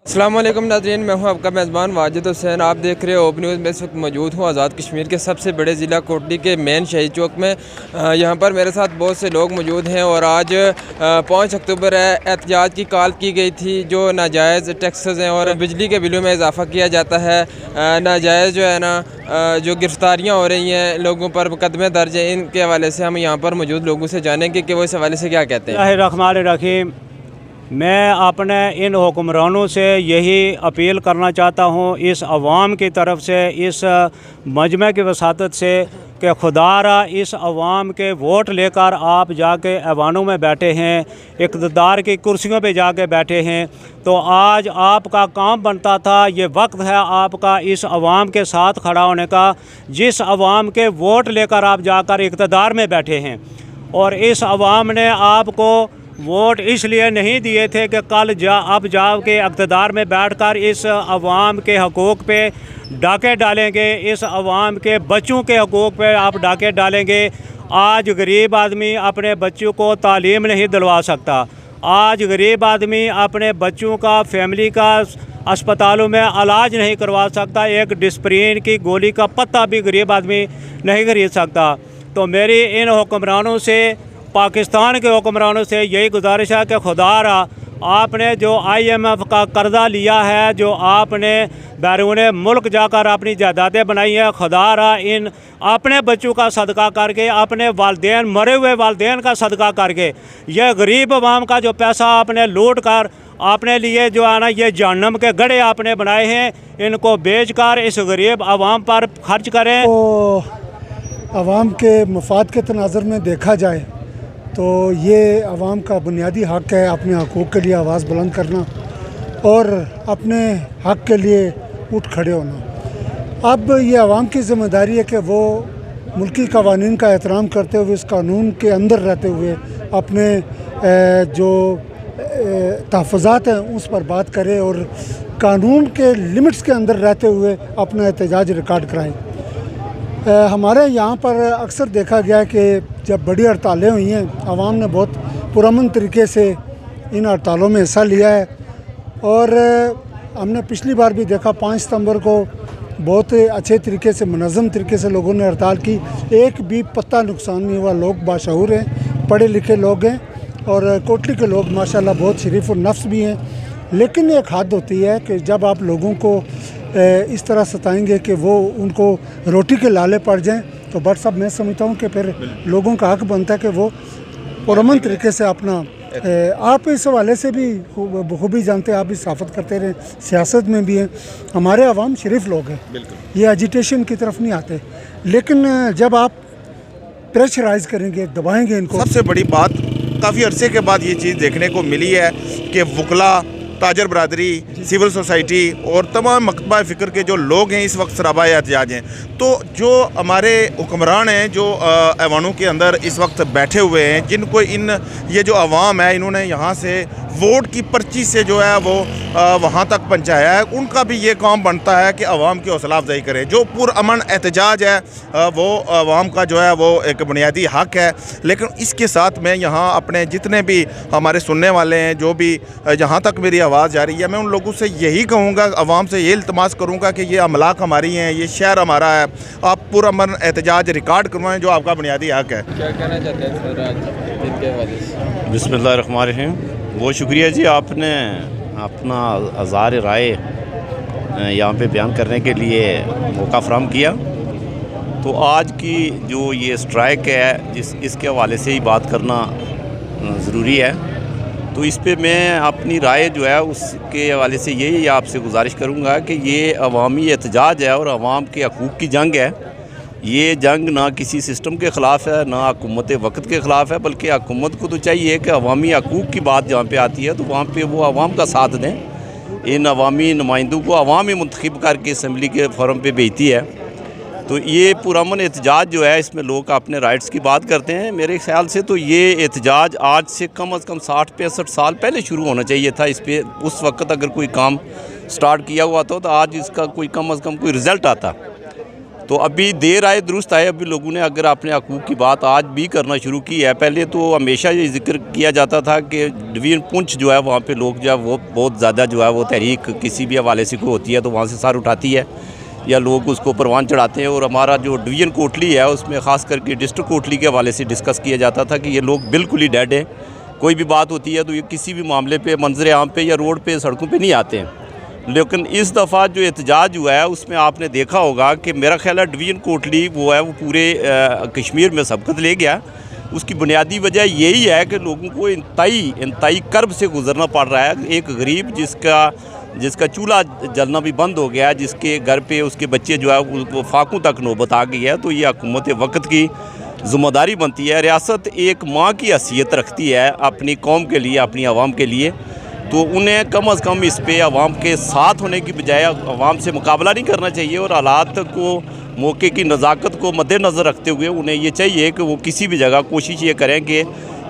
अस्सलाम वालेकुम नाज़रीन, मैं हूं आपका मेज़बान वाजिद हुसैन। आप देख रहे हो ओप न्यूज़ में। इस वक्त मौजूद हूं आज़ाद कश्मीर के सबसे बड़े ज़िला कोटली के मेन शहीद चौक में। यहां पर मेरे साथ बहुत से लोग मौजूद हैं और आज 5 अक्टूबर है, एहतजाज की कॉल की गई थी। जो नाजायज़ टैक्सेस हैं और बिजली के बिलों में इजाफ़ा किया जाता है, नाजायज़ जो है ना जो गिरफ्तारियाँ हो रही हैं, लोगों पर मुकदमे दर्ज हैं, इनके हवाले से हम यहाँ पर मौजूद लोगों से जानेंगे कि वो इस हवाले से क्या कहते हैं। रहमान। मैं अपने इन हुक्मरानों से यही अपील करना चाहता हूँ, इस अवाम की तरफ से, इस मजमे की वसातत से, कि खुदारा इस अवाम के वोट लेकर आप जाके ऐवानों में बैठे हैं, इक़्तिदार की कुर्सियों पे जाके बैठे हैं, तो आज आपका काम बनता था, ये वक्त है आपका इस अवाम के साथ खड़ा होने का, जिस अवाम के वोट लेकर आप जाकर इक़्तिदार में बैठे हैं। और इस अवाम ने आपको वोट इसलिए नहीं दिए थे कि कल अब जाओ के इक़्तिदार में बैठकर इस अवाम के हकूक़ पे डाके डालेंगे, इस अवाम के बच्चों के हकूक़ पे आप डाके डालेंगे। आज गरीब आदमी अपने बच्चों को तालीम नहीं दिलवा सकता, आज गरीब आदमी अपने बच्चों का, फैमिली का अस्पतालों में इलाज नहीं करवा सकता, एक डिस्प्रिन की गोली का पत्ता भी गरीब आदमी नहीं खरीद सकता। तो मेरी इन हुक्मरानों से, पाकिस्तान के हुक्मरानों से यही गुजारिश है कि खुदारा आपने जो IMF का कर्ज़ा लिया है, जो आपने बैरून मुल्क जाकर अपनी जायदादें बनाई हैं, खुदारा इन अपने बच्चों का सदका करके, अपने वालदेन, मरे हुए वालदेन का सदका करके, यह गरीब अवाम का जो पैसा आपने लूट कर आपने लिए जो है ना ये जहन्नम के गड्ढे आपने बनाए हैं, इनको बेच कर इस गरीब अवाम पर खर्च करें। तो अवाम के मफाद के तनाज़ुर में देखा जाए तो ये अवाम का बुनियादी हक़ है अपने हकूक़ के लिए आवाज़ बुलंद करना और अपने हक़ के लिए उठ खड़े होना। अब ये अवाम की ज़िम्मेदारी है कि वो मुल्की क़वानीन का एहतराम करते हुए, इस कानून के अंदर रहते हुए अपने जो तहफ़्फ़ुज़ात हैं उस पर बात करें और कानून के लिमिट्स के अंदर रहते हुए अपना एहतजाज रिकॉर्ड कराएँ। हमारे यहाँ पर अक्सर देखा गया है कि जब बड़ी हड़तालें हुई हैं, आवाम ने बहुत पुरअमन तरीके से इन हड़तालों में हिस्सा लिया है और हमने पिछली बार भी देखा 5 सितंबर को बहुत अच्छे तरीके से, मुनज़्ज़म तरीके से लोगों ने हड़ताल की, एक भी पत्ता नुकसान नहीं हुआ। लोग बाशऊर हैं, पढ़े लिखे लोग हैं और कोटली के लोग माशाल्लाह बहुत शरीफ और नफ्स भी हैं। लेकिन एक हद होती है कि जब आप लोगों को इस तरह सताएंगे कि वो उनको रोटी के लाले पड़ जाएं, तो बट साहब मैं समझता हूँ कि फिर लोगों का हक़ बनता है कि वो पुरअमन तरीके से अपना आप इस हवाले से भी बखूबी जानते हैं, आप भी सहाफ़त करते रहे, सियासत में भी हैं, हमारे अवाम शरीफ लोग हैं, ये एजिटेशन की तरफ नहीं आते। लेकिन जब आप प्रेशराइज़ करेंगे, दबाएँगे इनको। सबसे बड़ी बात काफ़ी अरसे के बाद ये चीज़ देखने को मिली है कि वकला, ताजर बरादरी, सिविल सोसाइटी और तमाम मकतबा फ़िक्र के जो लोग हैं इस वक्त सराबा एहतजाज हैं। तो जो हमारे हुक्मरान हैं जो ऐवानों के अंदर इस वक्त बैठे हुए हैं, जिनको ये जो अवाम है इन्होंने यहाँ से वोट की पर्ची से जो है वो वहाँ तक पहुँचाया है, उनका भी ये काम बनता है कि अवाम की हौसला अफजाई करें। जो पुरअमन एहतजाज है वो अवाम का जो है वो एक बुनियादी हक़ है। लेकिन इसके साथ में यहाँ अपने जितने भी हमारे सुनने वाले हैं, जो भी जहाँ तक मेरी आवाज़ जा रही है, मैं उन लोगों से यही कहूँगा, अवाम से ये इल्तमास करूँगा कि ये अमलाक हमारी हैं, ये शहर हमारा है, आप पुरअमन एहतजाज रिकॉर्ड करवाएँ जो आपका बुनियादी हक़ है। क्या कहना चाहते हैं सर आज दिन के हवाले से? बिस्मिल्लाहिर्रहमानिर्रहीम। बहुत शुक्रिया जी, आपने अपना आज़ार राय यहाँ पे बयान करने के लिए मौका फराहम किया। तो आज की जो ये स्ट्राइक है इसके हवाले से ही बात करना ज़रूरी है। तो इस पे मैं अपनी राय जो है उसके हवाले से यही आपसे गुजारिश करूँगा कि ये अवामी एहतजाज है और अवाम के हकूक़ की जंग है। ये जंग ना किसी सिस्टम के ख़िलाफ़ है, ना हुकूमत वक्त के ख़िलाफ़ है, बल्कि हुकूमत को तो चाहिए कि अवामी हकूक़ की बात जहाँ पे आती है तो वहाँ पे वो अवाम का साथ दें। इन अवामी नुमाइंदों को अवाम ही मुंतखब करके असम्बली के फोरम पे भेजती है। तो ये पुरअमन एहतजाज जो है, इसमें लोग अपने राइट्स की बात करते हैं। मेरे ख्याल से तो ये एहतजाज आज से कम 60-65 साल पहले शुरू होना चाहिए था। इस पर उस वक्त अगर कोई काम स्टार्ट किया हुआ था तो आज इसका कोई कम अज़ कम कोई रिज़ल्ट आता। तो अभी देर आए दुरुस्त आए। अभी लोगों ने अगर अपने हकूक़ की बात आज भी करना शुरू की है। पहले तो हमेशा ये जिक्र किया जाता था कि डिवीज़न पुंछ जो है वहाँ पे लोग जो है वो बहुत ज़्यादा जो है वो तहरीक किसी भी हवाले से कोई होती है तो वहाँ से सर उठाती है या लोग उसको परवान चढ़ाते हैं। और हमारा जो डिवीज़न कोटली है उसमें ख़ास करके डिस्ट्रिक्ट कोटली के हवाले से डिस्कस किया जाता था कि ये लोग बिल्कुल ही डेड हैं। कोई भी बात होती है तो ये किसी भी मामले पे मंजर आम पे या रोड पे सड़कों पे नहीं आते हैं। लेकिन इस दफ़ा जो एहतजाज हुआ है उसमें आपने देखा होगा कि मेरा ख्याल है डिवीज़न कोटली वो है वो पूरे कश्मीर में सबकत ले गया। उसकी बुनियादी वजह यही है कि लोगों को इंतहाई कर्ब से गुजरना पड़ रहा है। एक गरीब जिसका चूल्हा जलना भी बंद हो गया है, जिसके घर पे उसके बच्चे जो है वो फाकों तक नौबत आ गई है। तो ये हुकूमत वक्त की ज़िम्मेदारी बनती है। रियासत एक माँ की हैसियत रखती है अपनी कौम के लिए, अपनी आवाम के लिए, तो उन्हें कम अज़ कम इस पे आवाम के साथ होने की बजाय आवाम से मुकाबला नहीं करना चाहिए। और हालात को, मौके की नज़ाकत को मद्देनज़र रखते हुए उन्हें ये चाहिए कि वो किसी भी जगह कोशिश ये करें कि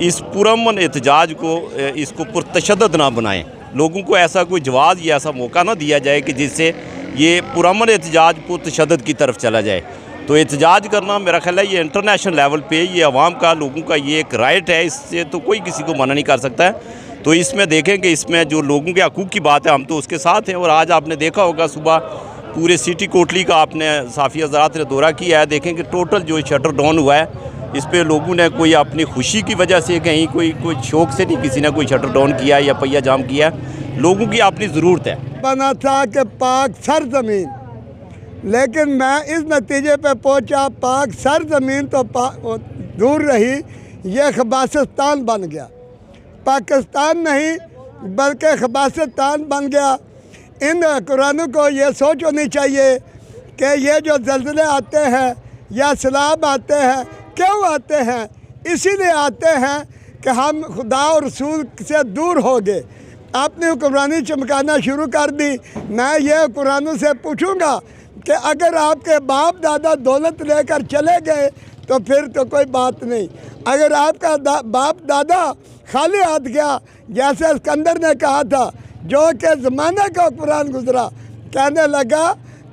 इस पुरअमन एहतजाज को इसको पुरतशद्दद ना बनाएं। लोगों को ऐसा कोई जवाब या ऐसा मौका ना दिया जाए कि जिससे ये पुरअमन एहतजाज पुरतशद्दद की तरफ चला जाए। तो एहतजाज करना मेरा ख्याल है ये इंटरनेशनल लेवल पे ये आवाम का, लोगों का ये एक राइट है। इससे तो कोई किसी को मना नहीं कर सकता है। तो इसमें देखें कि इसमें जो लोगों के हकूक़ की बात है हम तो उसके साथ हैं। और आज आपने देखा होगा सुबह पूरे सिटी कोटली का आपने साफ़ी हज़रात ने दौरा किया है। देखें कि टोटल जो शटर डाउन हुआ है इस पे लोगों ने कोई अपनी खुशी की वजह से कहीं कोई शौक़ से नहीं किसी ने कोई शटर डाउन किया या पहिया जाम किया। लोगों की अपनी ज़रूरत है। बना था कि पाक सरजमीन, लेकिन मैं इस नतीजे पे पहुंचा पाक सरजमीन तो दूर रही, ये खबासिस्तान बन गया। पाकिस्तान नहीं बल्कि खबासिस्तान बन गया। इन कुरानों को ये सोच होनी चाहिए कि ये जो ज़ल्ज़ले आते हैं या सैलाब आते हैं क्यों आते हैं? इसीलिए आते हैं कि हम खुदा और रसूल से दूर हो गए। आपने हुक्मरानी चमकाना शुरू कर दी। मैं ये कुरानों से पूछूंगा कि अगर आपके बाप दादा दौलत लेकर चले गए तो फिर तो कोई बात नहीं। अगर आपका बाप दादा खाली हाथ गया, जैसे सिकंदर ने कहा था, जो कि ज़माने का कुरान गुजरा, कहने लगा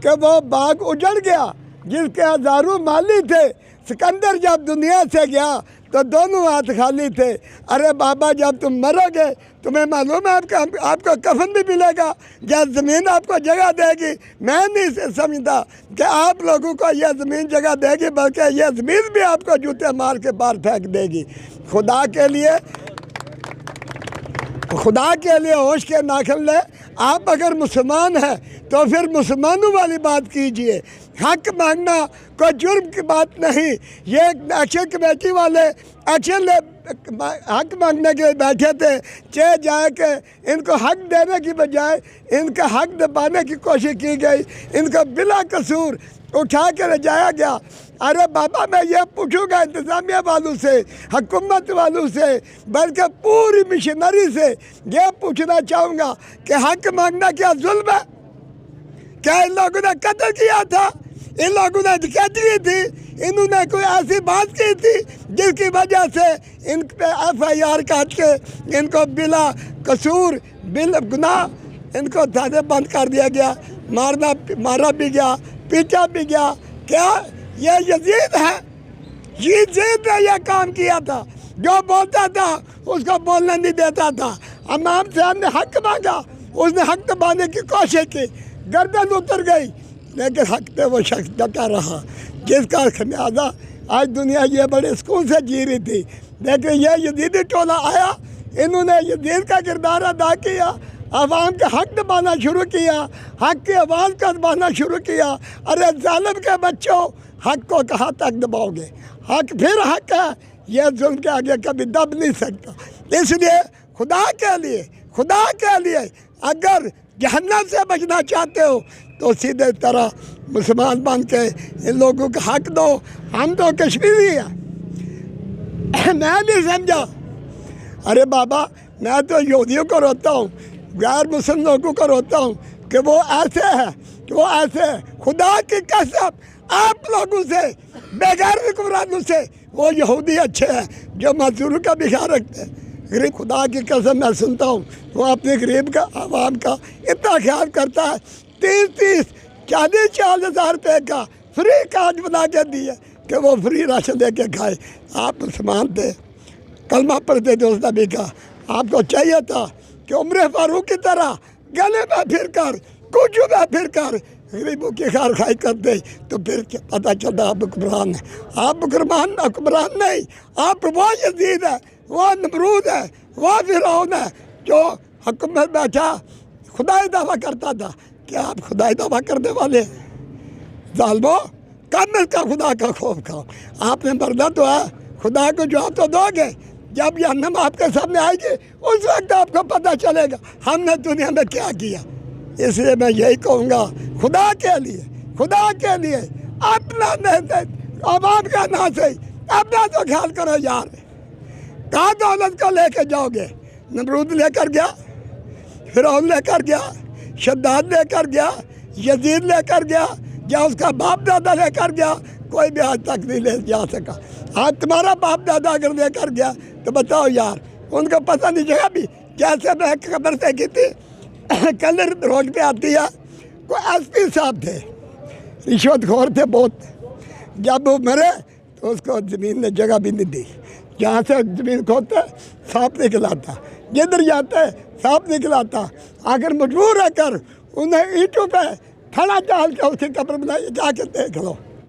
कि वो बाग उजड़ गया जिसके हज़ारों माली थे। सिकंदर जब दुनिया से गया तो दोनों हाथ खाली थे। अरे बाबा, जब तुम मरोगे तुम्हें मालूम है आपको कफन भी मिलेगा या ज़मीन आपको जगह देगी? मैं नहीं समझता कि आप लोगों को यह ज़मीन जगह देगी, बल्कि यह ज़मीन भी आपको जूते मार के बाहर फेंक देगी। खुदा के लिए होश के नाखन ले। आप अगर मुसलमान हैं तो फिर मुसलमानों वाली बात कीजिए। हक मांगना कोई जुर्म की बात नहीं। ये एक्शन कमेटी वाले एक्शन हक मांगने के लिए बैठे थे, चाहे जाए कि इनको हक देने की बजाय इनका हक दबाने की कोशिश की गई। इनको बिला कसूर उठा के ले जाया गया। अरे बाबा, मैं ये पूछूंगा इंतज़ामिया वालों से, हुकूमत वालों से, बल्कि पूरी मिशनरी से ये पूछना चाहूँगा कि हक मांगना क्या जुल्म है? क्या इन लोगों ने कत्ल किया था? इन लोगों ने डकैती की थी? इन्होंने कोई ऐसी बात की थी जिसकी वजह से इन पे FIR काट के इनको बिला कसूर बिल गुनाह इनको थाने बंद कर दिया गया? मारा भी गया, पीटा भी गया। क्या ये यजीद है? यजीद ने यह काम किया था। जो बोलता था उसको बोलने नहीं देता था। इमाम साहब ने हक मांगा, उसने हक दबाने की कोशिश की, गर्दन उतर गई, लेकिन हक पे वो शख्स डटा रहा, जिसका खमियाजा आज दुनिया ये बड़े सुकून से जी रही थी। लेकिन ये यजीदी टोला आया, इन्होंने यजीद का किरदार अदा किया, आवाम का हक दबाना शुरू किया, हक की आवाज़ का दबाना शुरू किया। अरे जालिम के बच्चों, हक को कहाँ तक दबाओगे? हक फिर हक है, यह जुल्म के आगे कभी दब नहीं सकता। इसलिए खुदा के लिए अगर जहन्नम से बचना चाहते हो तो सीधे तरह मुसलमान बन के इन लोगों का हक दो। हम तो कश्मीरी हैं। मैं नहीं समझा। अरे बाबा, मैं तो यहूदियों को रोता हूँ, गैर मुस्लिम लोगों को रोता हूँ कि वो ऐसे है, कि वो ऐसे है। खुदा की कसम, आप लोगों से, बेगैर हुक्मरानों से वो यहूदी अच्छे हैं जो मजदूरों का भी ख्याल रखते हैं। गरीब, खुदा की कसम मैं सुनता हूँ, वो अपने गरीब का, आवाम का इतना ख्याल करता है। 30-40 हज़ार रुपये का फ्री कार्ड बना के दिए कि वो फ्री राशन दे के खाए। आप मुसलमान थे, कलमा पढ़ते थे उस नबी का, आपको चाहिए था कि उम्र फारूक की तरह गले में फिर कर, कुछ में फिर कर, गरीबों की खार खाई करते, तो फिर पता चलता आप हुक्मरान है। आप हुक्मरान नहीं, आप वो यजीद है, वो नमरूद है, वो फिरौन है जो हुक्म में बैठा खुदाई दावा करता था। क्या आप खुदाई दावा करने वाले जालिमो? कम इसका खुदा का खौफ खाओ। आपने मरना तो है, खुदा को जवाब तो दोगे। जब जहन्नम आपके सामने आएगी उस वक्त आपको पता चलेगा हमने दुनिया में क्या किया। इसलिए मैं यही कहूँगा, खुदा के लिए अपना आवाम का ना सही, अपना तो ख्याल करो यार। कहाँ दौलत को लेके जाओगे? नमरूद लेकर गया, फिरौन लेकर गया, शद्दाद लेकर गया, यजीद लेकर गया, या उसका बाप दादा लेकर गया, कोई भी आज तक नहीं ले जा सका। आज तुम्हारा बाप दादा अगर लेकर गया तो बताओ यार, उनको पता नहीं चला भी। जैसे मैं खबर से की थी, कल रोड पे आती है, कोई एसपी साहब थे, रिश्वतखोर थे बहुत। जब वो मरे तो उसको ज़मीन ने जगह भी नहीं दी। जहाँ से ज़मीन खोदते सांप निकलाता, जिधर जाते सांप निकलाता। आखिर मजबूर रहकर उन्हें ईंटों पे खड़ा डाल के उसकी कब्र बनाई, जाके देख लो।